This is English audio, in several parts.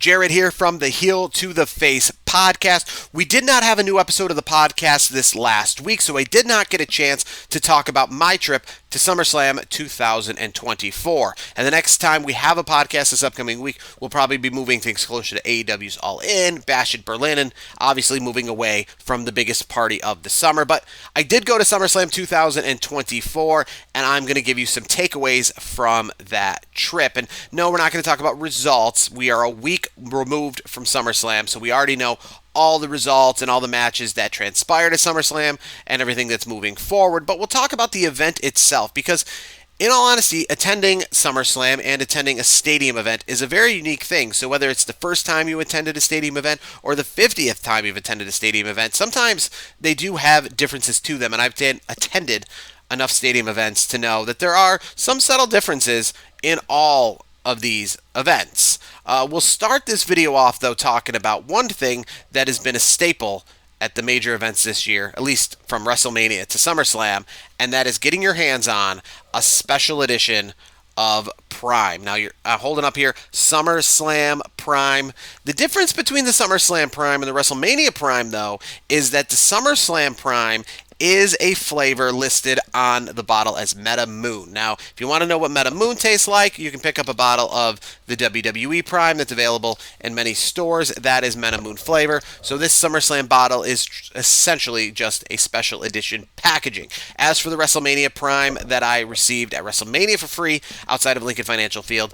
Jared here from the Heel to the Face podcast. We did not have a new episode of the podcast this last week, so I did not get a chance to talk about my trip to SummerSlam 2024. And the next time we have a podcast this upcoming week, we'll probably be moving things closer to AEW's All In, Bash at Berlin, and obviously moving away from the biggest party of the summer. But I did go to SummerSlam 2024, and I'm going to give you some takeaways from that trip. And no, we're not going to talk about results. We are a week removed from SummerSlam, so we already know all the results and all the matches that transpired at SummerSlam and everything that's moving forward. But we'll talk about the event itself because, in all honesty, attending SummerSlam and attending a stadium event is a very unique thing. So whether it's the first time you attended a stadium event or the 50th time you've attended a stadium event, sometimes they do have differences to them. And I've attended enough stadium events to know that there are some subtle differences in all of these events. We'll start this video off, though, talking about one thing that has been a staple at the major events this year, at least from WrestleMania to SummerSlam, and that is getting your hands on a special edition of Prime. Now, you're holding up here, SummerSlam Prime. The difference between the SummerSlam Prime and the WrestleMania Prime, though, is that the SummerSlam Prime is a flavor listed on the bottle as Meta Moon. Now, if you want to know what Meta Moon tastes like, you can pick up a bottle of the WWE Prime that's available in many stores. That is Meta Moon flavor. So this SummerSlam bottle is essentially just a special edition packaging. As for the WrestleMania Prime that I received at WrestleMania for free outside of Lincoln Financial Field,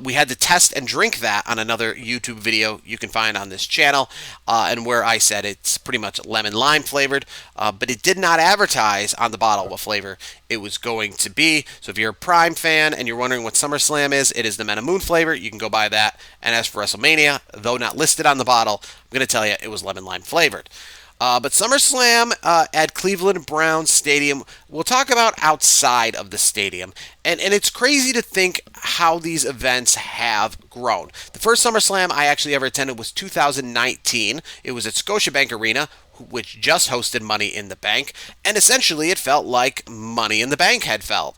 we had to test and drink that on another YouTube video you can find on this channel, and where I said it's pretty much lemon lime flavored, but it did not advertise on the bottle what flavor it was going to be. So if you're a Prime fan and you're wondering what SummerSlam is, it is the Meta Moon flavor. You can go buy that. And as for WrestleMania, though not listed on the bottle, I'm going to tell you it was lemon lime flavored. But SummerSlam at Cleveland Browns Stadium, we'll talk about outside of the stadium. And it's crazy to think how these events have grown. The first SummerSlam I actually ever attended was 2019. It was at Scotiabank Arena, which just hosted Money in the Bank, and essentially it felt like Money in the Bank had felt.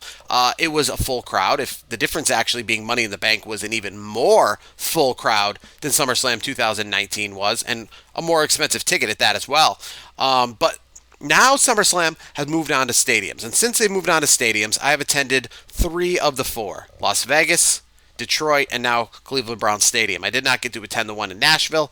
It was a full crowd, if the difference actually being Money in the Bank was an even more full crowd than SummerSlam 2019 was, and a more expensive ticket at that as well. But now SummerSlam has moved on to stadiums, and since they've moved on to stadiums, I have attended 3 of the 4. Las Vegas, Detroit, and now Cleveland Browns Stadium. I did not get to attend the one in Nashville,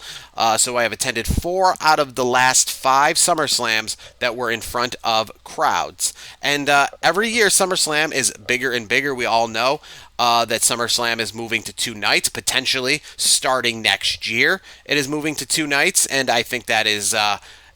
so I have attended 4 out of the last 5 SummerSlams that were in front of crowds. And every year SummerSlam is bigger and bigger. We all know that SummerSlam is moving to 2 nights, potentially starting next year. It is moving to 2 nights, and I think that is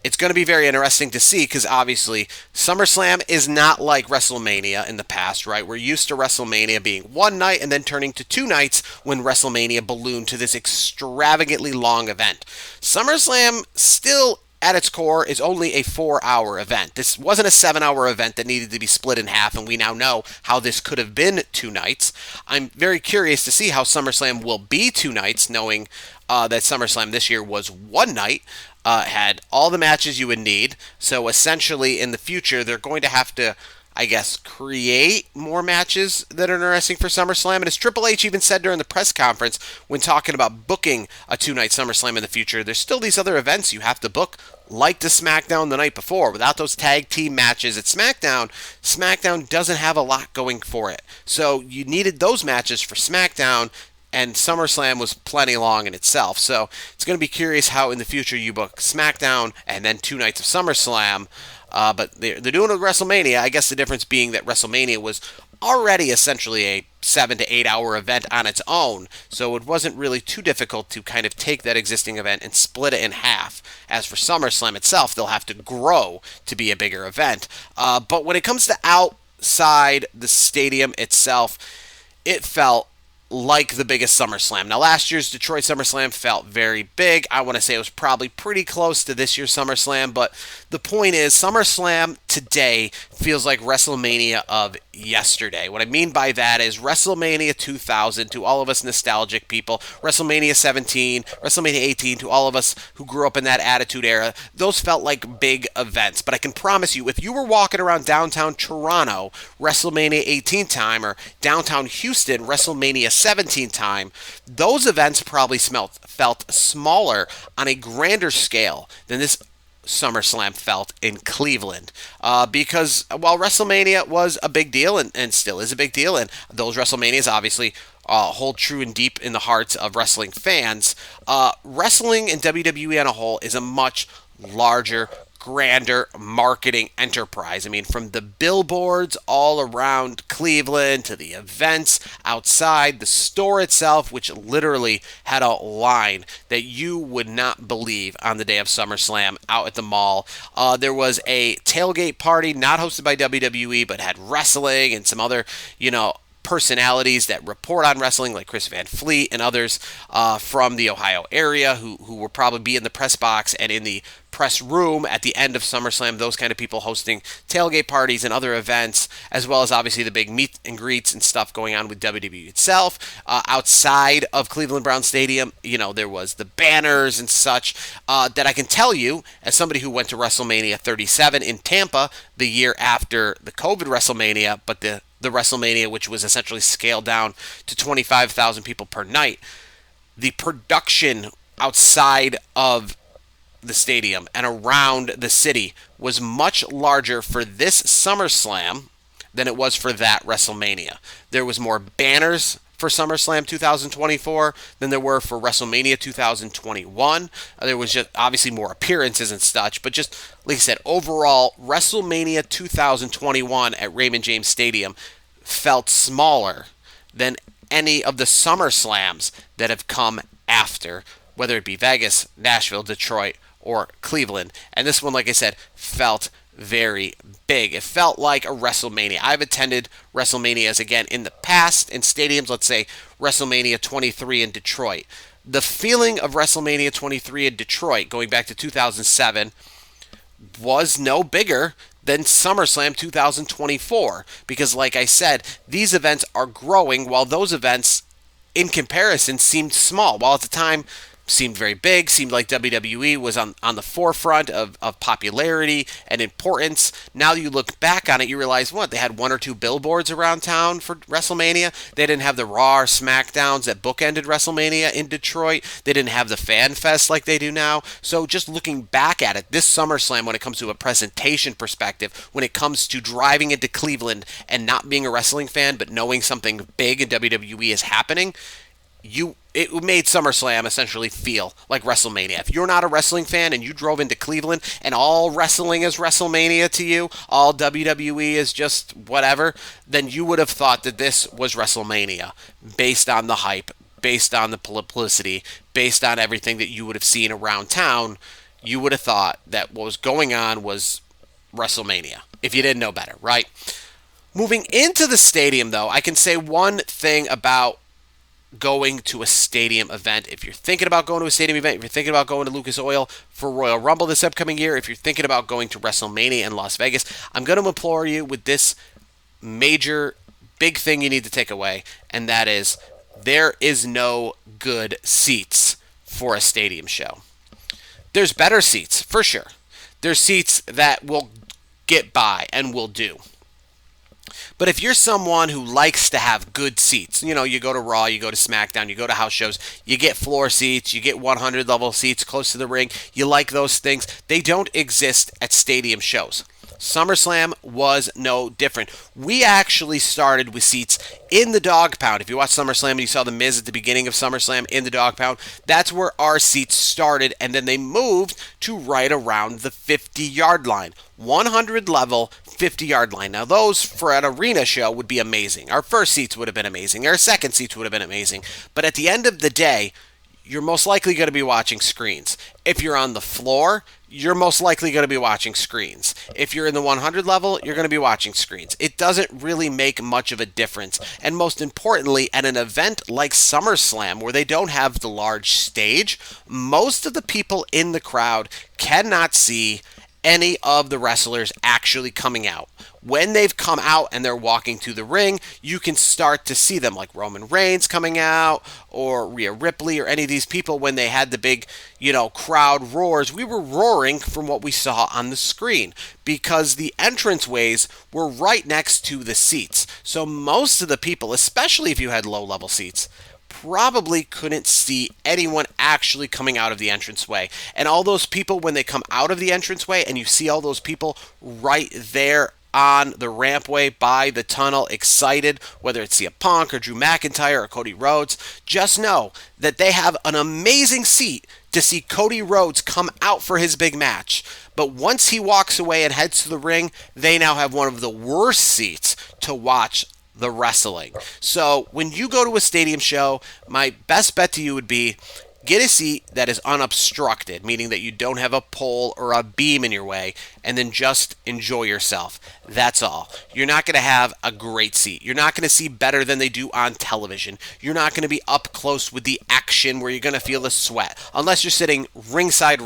it's going to be very interesting to see because obviously SummerSlam is not like WrestleMania in the past, right? We're used to WrestleMania being 1 night and then turning to 2 nights when WrestleMania ballooned to this extravagantly long event. SummerSlam still at its core is only a 4-hour event. This wasn't a 7-hour event that needed to be split in half, and we now know how this could have been 2 nights. I'm very curious to see how SummerSlam will be 2 nights, knowing that SummerSlam this year was 1 night. Had all the matches you would need. So essentially, in the future, they're going to have to, I guess, create more matches that are interesting for SummerSlam. And as Triple H even said during the press conference when talking about booking a 2-night SummerSlam in the future, there's still these other events you have to book, like the SmackDown the night before. Without those tag team matches at SmackDown doesn't have a lot going for it. So you needed those matches for SmackDown, and SummerSlam was plenty long in itself. So it's going to be curious how in the future you book SmackDown and then 2 nights of SummerSlam. But they're doing it with WrestleMania. I guess the difference being that WrestleMania was already essentially a 7 to 8 hour event on its own. So it wasn't really too difficult to kind of take that existing event and split it in half. As for SummerSlam itself, they'll have to grow to be a bigger event. But when it comes to outside the stadium itself, it felt like the biggest SummerSlam. Now, last year's Detroit SummerSlam felt very big. I want to say it was probably pretty close to this year's SummerSlam, but the point is, SummerSlam today feels like WrestleMania of yesterday. What I mean by that is WrestleMania 2000 to all of us nostalgic people, WrestleMania 17, WrestleMania 18 to all of us who grew up in that Attitude Era. Those felt like big events, but I can promise you, if you were walking around downtown Toronto, WrestleMania 18 time, or downtown Houston, WrestleMania 2017 time, those events probably felt smaller on a grander scale than this SummerSlam felt in Cleveland. Because while WrestleMania was a big deal and still is a big deal, and those WrestleManias obviously hold true and deep in the hearts of wrestling fans, wrestling and WWE on a whole is a much larger, grander marketing enterprise. I mean, from the billboards all around Cleveland to the events outside, the store itself, which literally had a line that you would not believe on the day of SummerSlam out at the mall. There was a tailgate party not hosted by WWE, but had wrestling and some other, personalities that report on wrestling, like Chris Van Fleet and others from the Ohio area who will probably be in the press box and in the press room at the end of SummerSlam, those kind of people hosting tailgate parties and other events, as well as obviously the big meet and greets and stuff going on with WWE itself. Outside of Cleveland Brown Stadium, there was the banners and such that I can tell you, as somebody who went to WrestleMania 37 in Tampa the year after the COVID WrestleMania, but the WrestleMania, which was essentially scaled down to 25,000 people per night, the production outside of the stadium and around the city was much larger for this SummerSlam than it was for that WrestleMania. There was more banners for SummerSlam 2024 than there were for WrestleMania 2021. There was just obviously more appearances and such, but just like I said, overall, WrestleMania 2021 at Raymond James Stadium felt smaller than any of the SummerSlams that have come after, whether it be Vegas, Nashville, Detroit, or Cleveland. And this one, like I said, felt very big. It felt like a WrestleMania. I've attended WrestleManias again in the past in stadiums, let's say WrestleMania 23 in Detroit. The feeling of WrestleMania 23 in Detroit, going back to 2007, was no bigger than SummerSlam 2024. Because like I said, these events are growing while those events, in comparison, seemed small. While at the time seemed very big, seemed like WWE was on the forefront of popularity and importance. Now that you look back on it, you realize, they had one or two billboards around town for WrestleMania. They didn't have the Raw or SmackDowns that bookended WrestleMania in Detroit. They didn't have the Fan Fest like they do now. So just looking back at it, this SummerSlam, when it comes to a presentation perspective, when it comes to driving into Cleveland and not being a wrestling fan, but knowing something big in WWE is happening, it made SummerSlam essentially feel like WrestleMania. If you're not a wrestling fan and you drove into Cleveland and all wrestling is WrestleMania to you, all WWE is just whatever, then you would have thought that this was WrestleMania based on the hype, based on the publicity, based on everything that you would have seen around town. You would have thought that what was going on was WrestleMania, if you didn't know better, right? Moving into the stadium, though, I can say one thing about going to a stadium event. If you're thinking about going to a stadium event, if you're thinking about going to Lucas Oil for Royal Rumble this upcoming year, if you're thinking about going to WrestleMania in Las Vegas, I'm going to implore you with this major, big thing you need to take away, and that is there is no good seats for a stadium show. There's better seats, for sure. There's seats that will get by and will do. But if you're someone who likes to have good seats, you go to Raw, you go to SmackDown, you go to house shows, you get floor seats, you get 100 level seats close to the ring, you like those things, they don't exist at stadium shows. SummerSlam was no different. We actually started with seats in the dog pound. If you watch SummerSlam and you saw The Miz at the beginning of SummerSlam in the dog pound, that's where our seats started, and then they moved to right around the 50-yard line. 100 level, 50-yard line. Now, those for an arena show would be amazing. Our first seats would have been amazing. Our second seats would have been amazing. But at the end of the day, you're most likely going to be watching screens. If you're on the floor, you're most likely going to be watching screens. If you're in the 100 level, you're going to be watching screens. It doesn't really make much of a difference. And most importantly, at an event like SummerSlam, where they don't have the large stage, most of the people in the crowd cannot see any of the wrestlers actually coming out. When they've come out and they're walking to the ring, you can start to see them, like Roman Reigns coming out, or Rhea Ripley, or any of these people when they had the big, crowd roars. We were roaring from what we saw on the screen because the entranceways were right next to the seats. So most of the people, especially if you had low level seats, probably couldn't see anyone actually coming out of the entranceway. And all those people, when they come out of the entranceway and you see all those people right there on the rampway by the tunnel, excited, whether it's CM Punk or Drew McIntyre or Cody Rhodes, just know that they have an amazing seat to see Cody Rhodes come out for his big match. But once he walks away and heads to the ring, they now have one of the worst seats to watch the wrestling. So when you go to a stadium show, my best bet to you would be get a seat that is unobstructed, meaning that you don't have a pole or a beam in your way, and then just enjoy yourself. That's all. You're not going to have a great seat. You're not going to see better than they do on television. You're not going to be up close with the action where you're going to feel the sweat, unless you're sitting ringside,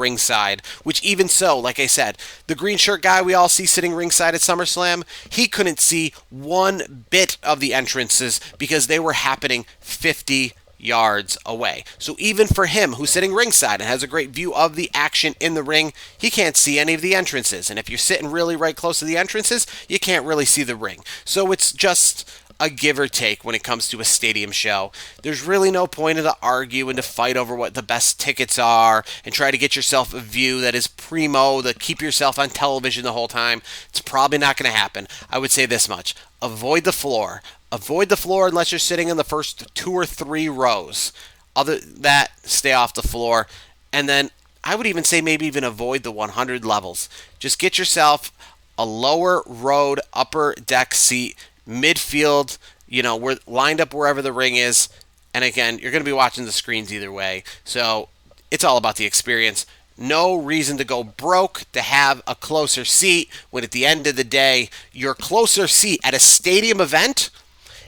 which even so, like I said, the green shirt guy we all see sitting ringside at SummerSlam, he couldn't see one bit of the entrances because they were happening 50 yards away. So even for him, who's sitting ringside and has a great view of the action in the ring, he can't see any of the entrances. And if you're sitting really right close to the entrances, you can't really see the ring. So it's just a give or take when it comes to a stadium show. There's really no point in to argue and to fight over what the best tickets are and try to get yourself a view that is primo, to keep yourself on television the whole time. It's probably not going to happen. I would say this much. Avoid the floor. Avoid the floor unless you're sitting in the first 2 or 3 rows. Other than that, stay off the floor. And then I would even say maybe even avoid the 100 levels. Just get yourself a lower road, upper deck seat, midfield, we're lined up wherever the ring is. And again, you're going to be watching the screens either way. So it's all about the experience. No reason to go broke to have a closer seat when at the end of the day, your closer seat at a stadium event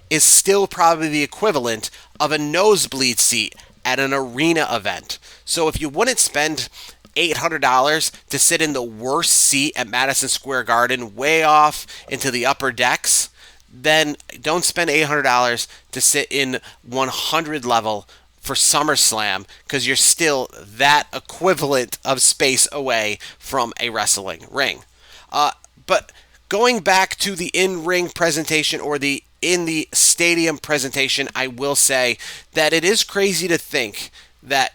is still probably the equivalent of a nosebleed seat at an arena event. So if you wouldn't spend $800 to sit in the worst seat at Madison Square Garden, way off into the upper decks, then don't spend $800 to sit in 100 level for SummerSlam, because you're still that equivalent of space away from a wrestling ring. But going back to the in-ring presentation or the in the stadium presentation, I will say that it is crazy to think that,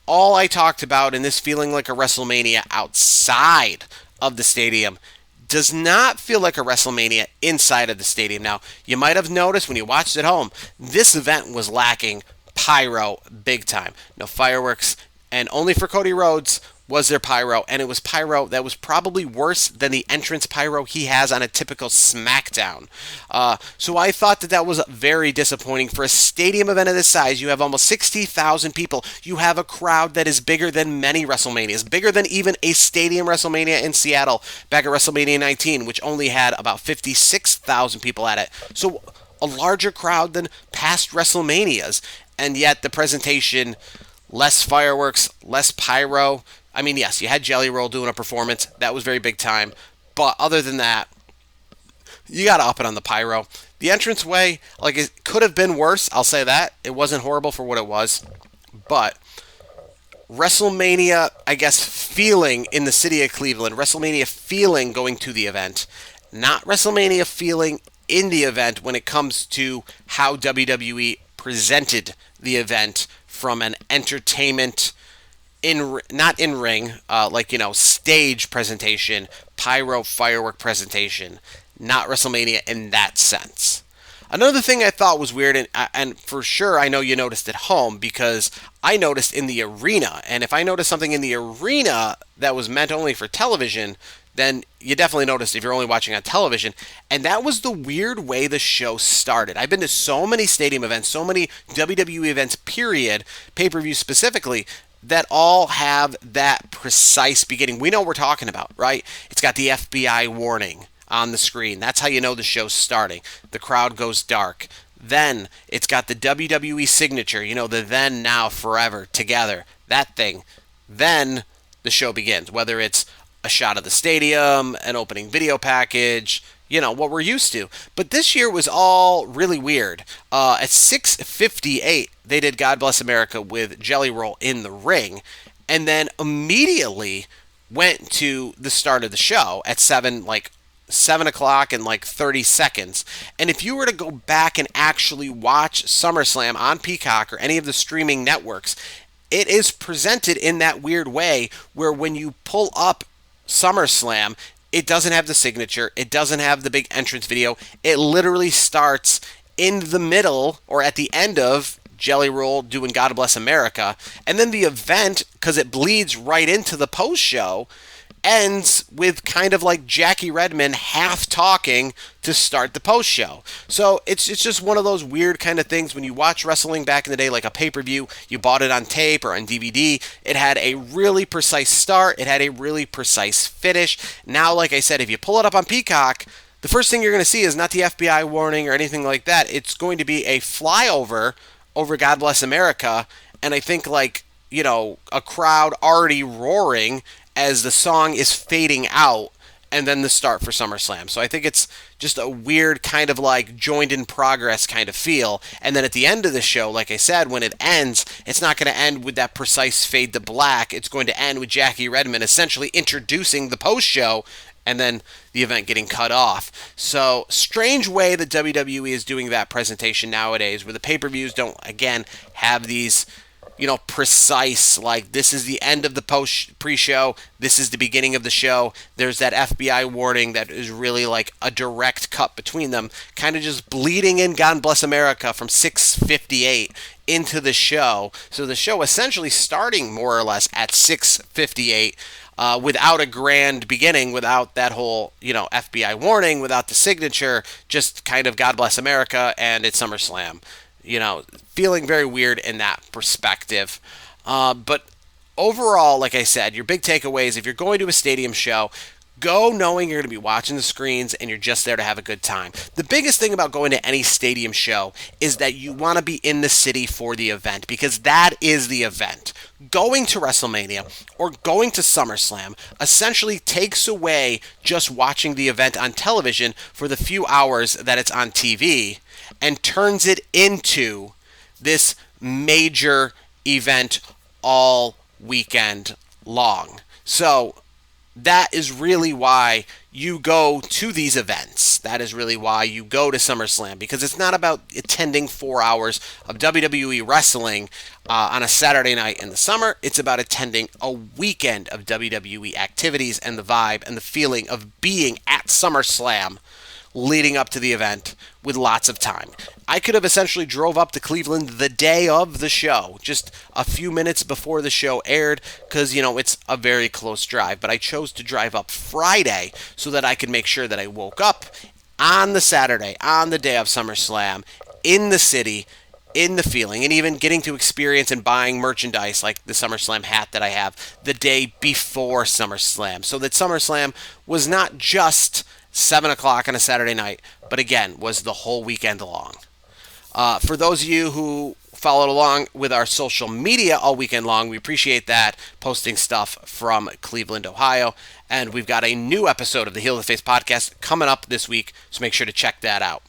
all I talked about in this feeling like a WrestleMania outside of the stadium does not feel like a WrestleMania inside of the stadium. Now, you might have noticed when you watched at home, this event was lacking pyro big time. No fireworks, and only for Cody Rhodes was there pyro, and it was pyro that was probably worse than the entrance pyro he has on a typical SmackDown. So I thought that was very disappointing. For a stadium event of this size, you have almost 60,000 people. You have a crowd that is bigger than many WrestleManias, bigger than even a stadium WrestleMania in Seattle back at WrestleMania 19, which only had about 56,000 people at it. So a larger crowd than past WrestleManias, and yet the presentation, less fireworks, less pyro. I mean, yes, you had Jelly Roll doing a performance. That was very big time. But other than that, you got to up it on the pyro. The entranceway, it could have been worse. I'll say that. It wasn't horrible for what it was. But WrestleMania, I guess, feeling in the city of Cleveland. WrestleMania feeling going to the event. Not WrestleMania feeling in the event when it comes to how WWE presented the event from an entertainment not in ring, stage presentation, pyro firework presentation, not WrestleMania in that sense. Another thing I thought was weird, and for sure I know you noticed at home, because I noticed in the arena, and if I noticed something in the arena that was meant only for television, then you definitely noticed if you're only watching on television, and that was the weird way the show started. I've been to so many stadium events, so many WWE events, period, pay-per-view specifically, that all have that precise beginning. We know what we're talking about, right? It's got the FBI warning on the screen. That's how you know the show's starting. The crowd goes dark. Then it's got the WWE signature, the then, now, forever, together, that thing. Then the show begins, whether it's a shot of the stadium, an opening video package, what we're used to. But this year was all really weird. At 6:58, they did God Bless America with Jelly Roll in the ring, and then immediately went to the start of the show at 7, 7 o'clock and like 30 seconds. And if you were to go back and actually watch SummerSlam on Peacock or any of the streaming networks, it is presented in that weird way where when you pull up SummerSlam, it doesn't have the signature, it doesn't have the big entrance video. It literally starts in the middle or at the end of Jelly Roll doing God Bless America, and then the event, because it bleeds right into the post show, ends with kind of like Jackie Redmond half talking to start the post show. So it's just one of those weird kind of things when you watch wrestling back in the day, like a pay-per-view, you bought it on tape or on DVD, it had a really precise start, it had a really precise finish. Now, like I said, if you pull it up on Peacock, the first thing you're going to see is not the FBI warning or anything like that. It's going to be a flyover over God Bless America, and I think like, you know, a crowd already roaring as the song is fading out, and then the start for SummerSlam. So I think it's just a weird kind of like joined in progress kind of feel. And then at the end of the show, like I said, when it ends, it's not going to end with that precise fade to black. It's going to end with Jackie Redmond essentially introducing the post show and then the event getting cut off. So, strange way that WWE is doing that presentation nowadays, where the pay-per-views don't, again, have these, you know, precise, like, this is the end of the pre-show, this is the beginning of the show, there's that FBI warning that is really like a direct cut between them, kind of just bleeding in God Bless America from 6:58 into the show. So the show essentially starting more or less at 6:58, without a grand beginning, without that whole, you know, FBI warning, without the signature, just kind of God Bless America, and it's SummerSlam. You know, feeling very weird in that perspective. But overall, like I said, your big takeaways, if you're going to a stadium show, go knowing you're going to be watching the screens and you're just there to have a good time. The biggest thing about going to any stadium show is that you want to be in the city for the event, because that is the event. Going to WrestleMania or going to SummerSlam essentially takes away just watching the event on television for the few hours that it's on TV and turns it into this major event all weekend long. So that is really why you go to these events. That is really why you go to SummerSlam, because it's not about attending 4 hours of WWE wrestling on a Saturday night in the summer. It's about attending a weekend of WWE activities and the vibe and the feeling of being at SummerSlam leading up to the event with lots of time. I could have essentially drove up to Cleveland the day of the show, just a few minutes before the show aired, because, you know, it's a very close drive. But I chose to drive up Friday so that I could make sure that I woke up on the Saturday, on the day of SummerSlam, in the city, in the feeling, and even getting to experience and buying merchandise like the SummerSlam hat that I have the day before SummerSlam, so that SummerSlam was not just 7 o'clock on a Saturday night, but again, was the whole weekend long. For those of you who followed along with our social media all weekend long, we appreciate that, posting stuff from Cleveland, Ohio. And we've got a new episode of the Heel of the Face podcast coming up this week, so make sure to check that out.